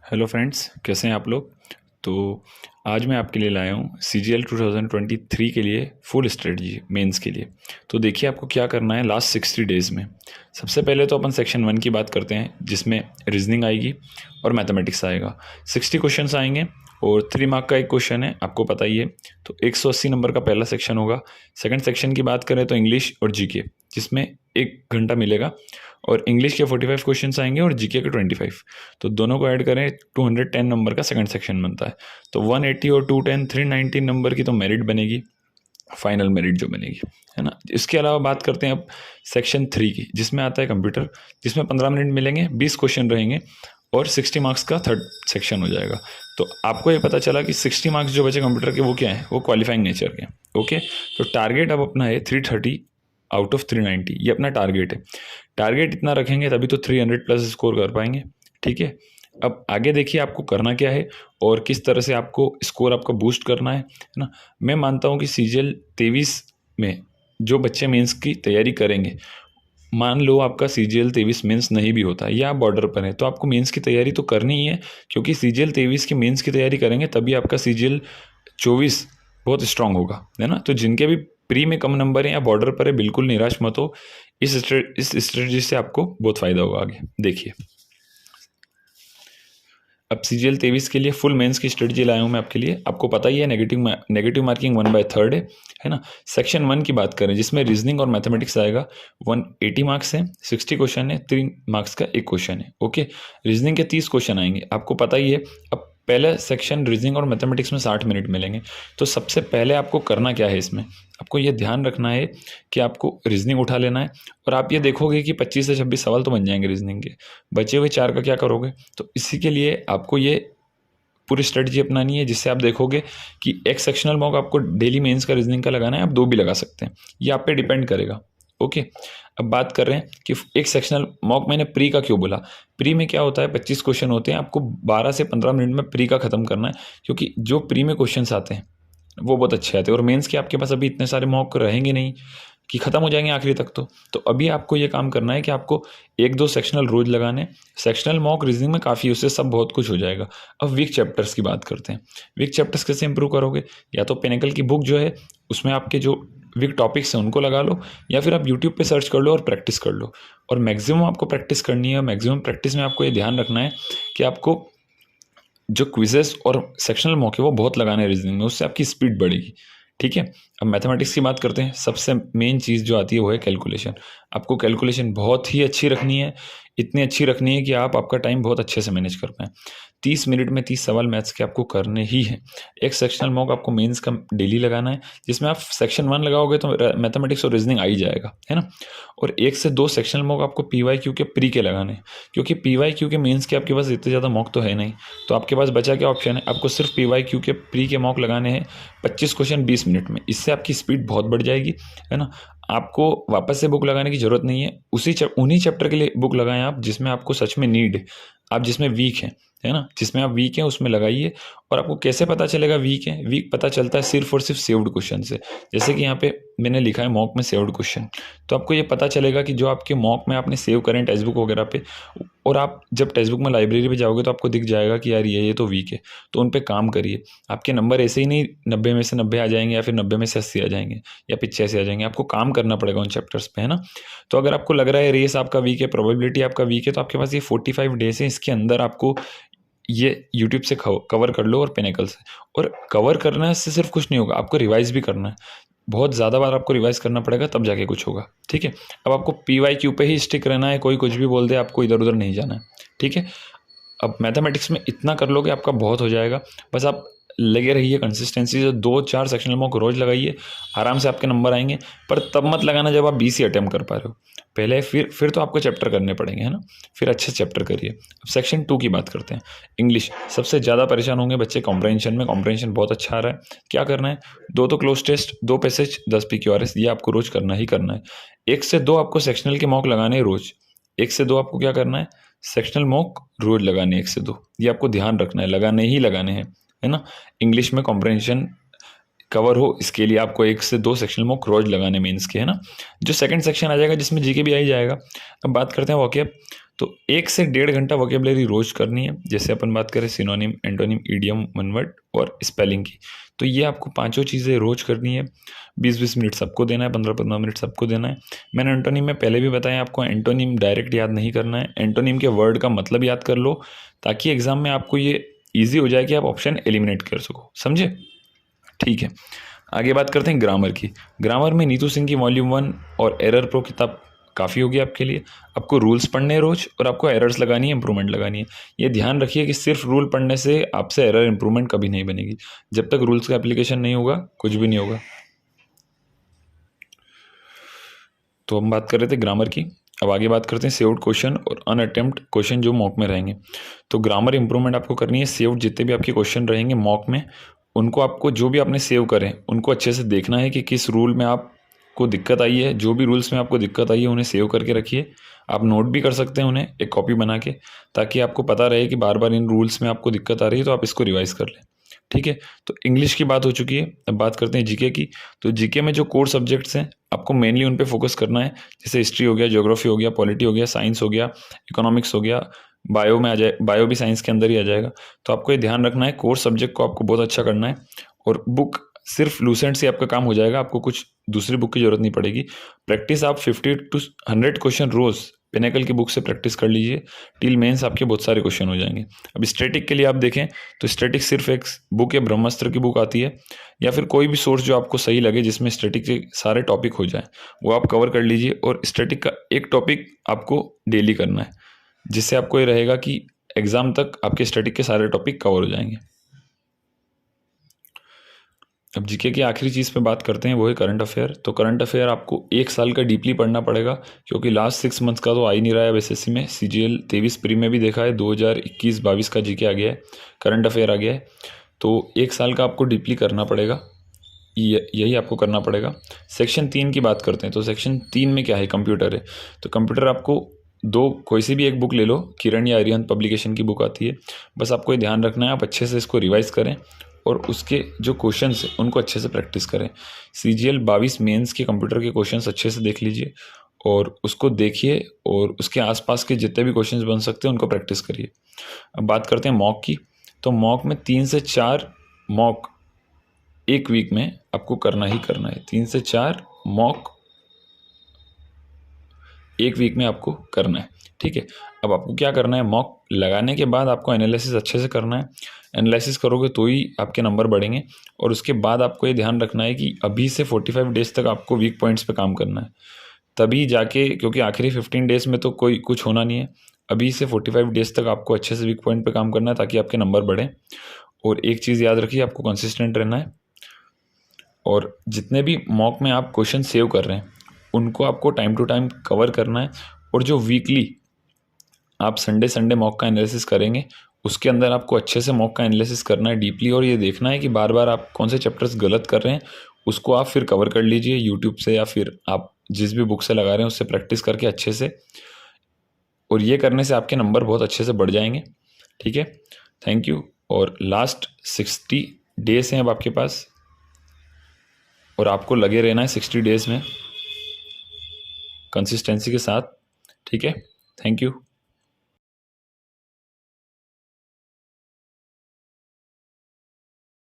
Hello friends, कैसे हैं आप लोग। तो आज मैं आपके लिए लाया हूँ CGL 2023 के लिए फुल स्ट्रेटजी मेंस के लिए। तो देखिए आपको क्या करना है लास्ट 60 डेज़ में। सबसे पहले तो अपन सेक्शन 1 की बात करते हैं, जिसमें रीजनिंग आएगी और मैथमेटिक्स आएगा। 60 क्वेश्चंस आएंगे और 3 मार्क का एक क्वेश्चन है, आपको पता ही है। तो 180 नंबर का पहला सेक्शन होगा। सेकंड सेक्शन की बात करें तो इंग्लिश और जीके, जिसमें 1 घंटा मिलेगा और इंग्लिश के 45 क्वेश्चंस आएंगे और जीके के 25। तो दोनों को ऐड करें 210 नंबर का सेकंड सेक्शन बनता है। तो 180 और 210 390 नंबर की तो मेरिट बनेगी, फाइनल मेरिट जो बनेगी, है ना। इसके अलावा बात करते हैं अब सेक्शन 3 की, जिसमें आता है कंप्यूटर, जिसमें 15 मिनट मिलेंगे, 20 क्वेश्चन रहेंगे और 60 मार्क्स का थर्ड सेक्शन हो जाएगा। तो आपको ये पता चला कि 60 मार्क्स जो बचे कंप्यूटर के वो क्या है, वो क्वालिफाइंग नेचर के। ओके, तो टारगेट अब अपना है 330 आउट ऑफ 390, ये अपना टारगेट है। टारगेट इतना रखेंगे तभी तो 300 प्लस स्कोर कर पाएंगे। ठीक है, अब आगे देखिए आपको करना क्या है और किस तरह से आपको स्कोर आपका बूस्ट करना है ना। मैं मानता हूँ कि CGL 23 में जो बच्चे मेंस की तैयारी करेंगे, मान लो आपका CGL 23 मेंस नहीं भी होता या आप बॉर्डर पर हैं, तो आपको मेंस की तैयारी तो करनी ही है, क्योंकि CGL 23 की मेंस की तैयारी करेंगे तभी आपका CGL 24 बहुत स्ट्रांग होगा, है ना। तो जिनके भी प्री में कम नंबर हैं या बॉर्डर पर है, बिल्कुल निराश मत हो। इस स्ट्रेटजी से आपको बहुत फायदा होगा आगे। देखिए अब CGL 23 के लिए फुल मेंस की स्ट्रेटजी लाया हूँ मैं आपके लिए। आपको पता ही है नेगेटिव मार्किंग 1/3 है ना। सेक्शन 1 की बात करें, जिसमें रीजनिंग और मैथमेटिक्स आएगा। 180 मार्क्स है, 60 क्वेश्चन है, 3 मार्क्स का एक क्वेश्चन है। ओके, रीजनिंग के 30 क्वेश्चन आएंगे, आपको पता ही है। अब पहले सेक्शन रीजनिंग और मैथमेटिक्स में 60 मिनट मिलेंगे। तो सबसे पहले आपको करना क्या है, इसमें आपको ये ध्यान रखना है कि आपको रीजनिंग उठा लेना है। और आप ये देखोगे कि 25 से 26 सवाल तो बन जाएंगे रीजनिंग के, बचे हुए 4 का क्या करोगे। तो इसी के लिए आपको ये पूरी स्ट्रेटजी अपनानी है, जिससे आप देखोगे कि एक सेक्शनल मॉक आपको डेली मेंस का रीजनिंग का लगाना है, आप 2 भी लगा सकते हैं, ये आप पे डिपेंड करेगा। ओके, अब बात कर रहे हैं कि एक सेक्शनल मॉक, मैंने प्री का क्यों बोला। प्री में क्या होता है, 25 क्वेश्चन होते हैं, आपको 12 से 15 मिनट में प्री का खत्म करना है, क्योंकि जो प्री में क्वेश्चन आते हैं वो बहुत अच्छे आते हैं और मेंस के आपके पास अभी इतने सारे मॉक रहेंगे नहीं कि ख़त्म हो जाएंगे आखिरी तक। तो अभी आपको ये काम करना है कि आपको 1-2 सेक्शनल रोज लगाने। सेक्शनल मॉक रीजनिंग में काफ़ी, उससे सब बहुत कुछ हो जाएगा। अब वीक चैप्टर्स की बात करते हैं। वीक चैप्टर्स कैसे इंप्रूव करोगे, या तो पिनेकल की बुक जो है उसमें आपके जो वीक टॉपिक्स हैं उनको लगा लो, या फिर आप यूट्यूब पे सर्च कर लो और प्रैक्टिस कर लो। और मैक्सिमम आपको प्रैक्टिस करनी है। मैक्सिमम प्रैक्टिस में आपको ये ध्यान रखना है कि आपको जो क्विजेस और सेक्शनल मौके वो बहुत लगाने हैं रीजनिंग में, उससे आपकी स्पीड बढ़ेगी। ठीक है, अब मैथमेटिक्स की बात करते हैं। सबसे मेन चीज़ जो आती है वो है कैलकुलेशन। आपको कैलकुलेशन बहुत ही अच्छी रखनी है, इतनी अच्छी रखनी है कि आप आपका टाइम बहुत अच्छे से मैनेज कर पाएँ। 30 मिनट में 30 सवाल मैथ्स के आपको करने ही हैं। एक सेक्शनल मॉक आपको मेंस का डेली लगाना है, जिसमें आप सेक्शन 1 लगाओगे तो मैथमेटिक्स और रीजनिंग आ ही जाएगा, है ना। और 1 से 2 सेक्शनल मॉक आपको PYQ के प्री के लगाने हैं, क्योंकि PYQ के मेंस के आपके पास इतने ज़्यादा मॉक तो है नहीं। तो आपके पास बचा क्या ऑप्शन है, आपको सिर्फ PYQ के प्री के मॉक लगाने हैं, 25 क्वेश्चन 20 मिनट में। इससे आपकी स्पीड बहुत बढ़ जाएगी, है ना। आपको वापस से बुक लगाने की जरूरत नहीं है, उन्हीं चैप्टर के लिए बुक लगाएं आप, जिसमें आपको सच में नीड है, आप जिसमें वीक हैं, है ना। जिसमें आप वीक हैं उसमें लगाइए। और आपको कैसे पता चलेगा वीक है, वीक पता चलता है सिर्फ और सिर्फ सेव्ड क्वेश्चन से। जैसे कि यहाँ पे मैंने लिखा है मॉक में सेव्ड क्वेश्चन, तो आपको ये पता चलेगा कि जो आपके मॉक में आपने सेव करें टेक्स्ट बुक वगैरह पे, और आप जब टेक्स्ट बुक में लाइब्रेरी पे जाओगे तो आपको दिख जाएगा कि यार ये तो वीक है, तो उन पे काम करिए। आपके नंबर ऐसे ही नहीं 90 में से 90 आ जाएंगे, या फिर 90 में से 80 आ जाएंगे, या 85 आ जाएंगे। आपको काम करना पड़ेगा उन चैप्टर्स पे, है ना। तो अगर आपको लग रहा है रेस आपका वीक है, प्रोबेबिलिटी आपका वीक है, तो आपके पास ये 45 डेज है, इसके अंदर आपको ये यूट्यूब से कवर कर लो और पिनेकल से। और कवर करना से सिर्फ कुछ नहीं होगा, आपको रिवाइज भी करना है। बहुत ज़्यादा बार आपको रिवाइज करना पड़ेगा, तब जाके कुछ होगा। ठीक है, अब आपको PYQ पे ही स्टिक रहना है, कोई कुछ भी बोल दे आपको इधर उधर नहीं जाना है। ठीक है, अब मैथमेटिक्स में इतना कर लोगे आपका बहुत हो जाएगा। बस आप लगे रहिए कंसिस्टेंसी से, 2-4 सेक्शनल मॉक रोज लगाइए, आराम से आपके नंबर आएंगे। पर तब मत लगाना जब आप 20 ही अटैम्प्ट कर पा रहे हो। पहले फिर तो आपको चैप्टर करने पड़ेंगे, है ना। फिर अच्छे चैप्टर करिए। अब सेक्शन 2 की बात करते हैं। इंग्लिश सबसे ज़्यादा परेशान होंगे बच्चे कॉम्प्रहेंशन में। कॉम्प्रहेंशन बहुत अच्छा आ रहा है। क्या करना है, 2 तो क्लोज टेस्ट, 2 पैसेज, 10 PQRS, ये आपको रोज करना ही करना है। 1 से 2 आपको सेक्शनल के मॉक लगाने हैं रोज। 1 से 2 आपको क्या करना है, सेक्शनल मॉक रोज लगाने 1 से 2, ये आपको ध्यान रखना है, लगाने ही लगाने हैं, है ना। इंग्लिश में कॉम्प्रहेंशन कवर हो, इसके लिए आपको 1 से 2 सेक्शनल मॉक रोज लगाने मेंस के, है ना। जो सेकंड सेक्शन आ जाएगा जिसमें जीके भी आ ही जाएगा। अब बात करते हैं वॉकैब। तो 1 से 1.5 घंटा वोकेबलरी रोज करनी है। जैसे अपन बात करें synonym, antonym, idiom, one word और स्पेलिंग की, तो ये आपको पांचों चीज़ें रोज करनी है। 20-20 मिनट सबको देना है, 15-15 मिनट सबको देना है। मैंने एंटोनिम में पहले भी बताया आपको, एंटोनिम डायरेक्ट याद नहीं करना है, एंटोनिम के वर्ड का मतलब याद कर लो, ताकि एग्जाम में आपको ये ईजी हो जाए कि आप ऑप्शन एलिमिनेट कर सको। समझे? ठीक है, आगे बात करते हैं ग्रामर की। ग्रामर में नीतू सिंह की वॉल्यूम 1 और एरर प्रो किताब काफ़ी होगी आपके लिए। आपको रूल्स पढ़ने हैं रोज, और आपको एरर्स लगानी है, इंप्रूवमेंट लगानी है। ये ध्यान रखिए कि सिर्फ रूल पढ़ने से आपसे एरर इंप्रूवमेंट कभी नहीं बनेगी। जब तक रूल्स का एप्लीकेशन नहीं होगा कुछ भी नहीं होगा। तो हम बात कर रहे थे ग्रामर की। अब आगे बात करते हैं सेव्ड क्वेश्चन और अनअटेम्प्ट क्वेश्चन जो मॉक में रहेंगे। तो ग्रामर इंप्रूवमेंट आपको करनी है। सेव्ड जितने भी आपके क्वेश्चन रहेंगे मॉक में, उनको आपको जो भी आपने सेव करें उनको अच्छे से देखना है कि किस रूल में आपको दिक्कत आई है। जो भी रूल्स में आपको दिक्कत आई है उन्हें सेव करके रखिए। आप नोट भी कर सकते हैं उन्हें एक कॉपी बना के, ताकि आपको पता रहे कि बार बार इन रूल्स में आपको दिक्कत आ रही है तो आप इसको रिवाइज कर लें। ठीक है, तो इंग्लिश की बात हो चुकी है। अब बात करते हैं जीके की। तो जीके में जो कोर सब्जेक्ट्स हैं आपको मेनली उन पे फोकस करना है। जैसे हिस्ट्री हो गया, ज्योग्राफी हो गया, पॉलिटी हो गया, साइंस हो गया, इकोनॉमिक्स हो गया, बायो में आ जाए, बायो भी साइंस के अंदर ही आ जाएगा। तो आपको ये ध्यान रखना है, कोर सब्जेक्ट को आपको बहुत अच्छा करना है। और बुक सिर्फ लूसेंट से आपका काम हो जाएगा, आपको कुछ दूसरी बुक की जरूरत नहीं पड़ेगी। प्रैक्टिस आप 50 to 100 क्वेश्चन रोज पिनेकल की बुक से प्रैक्टिस कर लीजिए। टिल मेंस आपके बहुत सारे क्वेश्चन हो जाएंगे। अब स्टैटिक के लिए आप देखें तो स्टैटिक सिर्फ एक बुक है, ब्रह्मास्त्र की बुक आती है, या फिर कोई भी सोर्स जो आपको सही लगे जिसमें स्टैटिक के सारे टॉपिक हो जाए वो आप कवर कर लीजिए। और स्टैटिक का एक टॉपिक आपको डेली करना है, जिससे आपको ये रहेगा कि एग्जाम तक आपके स्टैटिक के सारे टॉपिक कवर हो जाएंगे। अब जीके की आखिरी चीज़ पे बात करते हैं, वो है करंट अफेयर। तो करंट अफेयर आपको 1 साल का डीपली पढ़ना पड़ेगा, क्योंकि लास्ट 6 मंथ्स का तो आ ही नहीं रहा है। एसएससी में CGL 23 प्री में भी देखा है 2021-22 का जीके आ गया है, करंट अफेयर आ गया है। तो 1 साल का आपको डीपली करना पड़ेगा, यही आपको करना पड़ेगा। सेक्शन 3 की बात करते हैं। तो सेक्शन 3 में क्या है, कंप्यूटर है। तो कंप्यूटर आपको कोई सी भी एक बुक ले लो, किरण या अरिहंत पब्लिकेशन की बुक आती है। बस आपको ये ध्यान रखना है आप अच्छे से इसको रिवाइज करें और उसके जो क्वेश्चंस हैं उनको अच्छे से प्रैक्टिस करें। CGL 22 मेंस के कंप्यूटर के क्वेश्चंस अच्छे से देख लीजिए और उसको देखिए, और उसके आसपास के जितने भी क्वेश्चंस बन सकते हैं उनको प्रैक्टिस करिए। अब बात करते हैं मॉक की। तो मॉक में 3 से 4 मॉक एक वीक में आपको करना ही करना है। 3 से 4 मॉक एक वीक में आपको करना है। ठीक है, अब आपको क्या करना है, मॉक लगाने के बाद आपको एनालिसिस अच्छे से करना है। एनालिसिस करोगे तो ही आपके नंबर बढ़ेंगे। और उसके बाद आपको ये ध्यान रखना है कि अभी से 45 डेज तक आपको वीक पॉइंट्स पे काम करना है, तभी जाके, क्योंकि आखिरी 15 डेज में तो कोई कुछ होना नहीं है। अभी से 45 डेज तक आपको अच्छे से वीक पॉइंट पे काम करना है, ताकि आपके नंबर बढ़ें। और एक चीज़ याद रखिए, आपको कंसिस्टेंट रहना है। और जितने भी मॉक में आप क्वेश्चन सेव कर रहे हैं उनको आपको टाइम टू टाइम कवर करना है। और जो वीकली आप संडे मॉक का एनालिसिस करेंगे उसके अंदर आपको अच्छे से मॉक का एनालिसिस करना है डीपली, और ये देखना है कि बार बार आप कौन से चैप्टर्स गलत कर रहे हैं, उसको आप फिर कवर कर लीजिए यूट्यूब से, या फिर आप जिस भी बुक से लगा रहे हैं उससे प्रैक्टिस करके अच्छे से। और ये करने से आपके नंबर बहुत अच्छे से बढ़ जाएंगे। ठीक है, थैंक यू। और लास्ट 60 डेज हैं अब आपके पास, और आपको लगे रहना है 60 डेज में कंसिस्टेंसी के साथ। ठीक है, थैंक यू।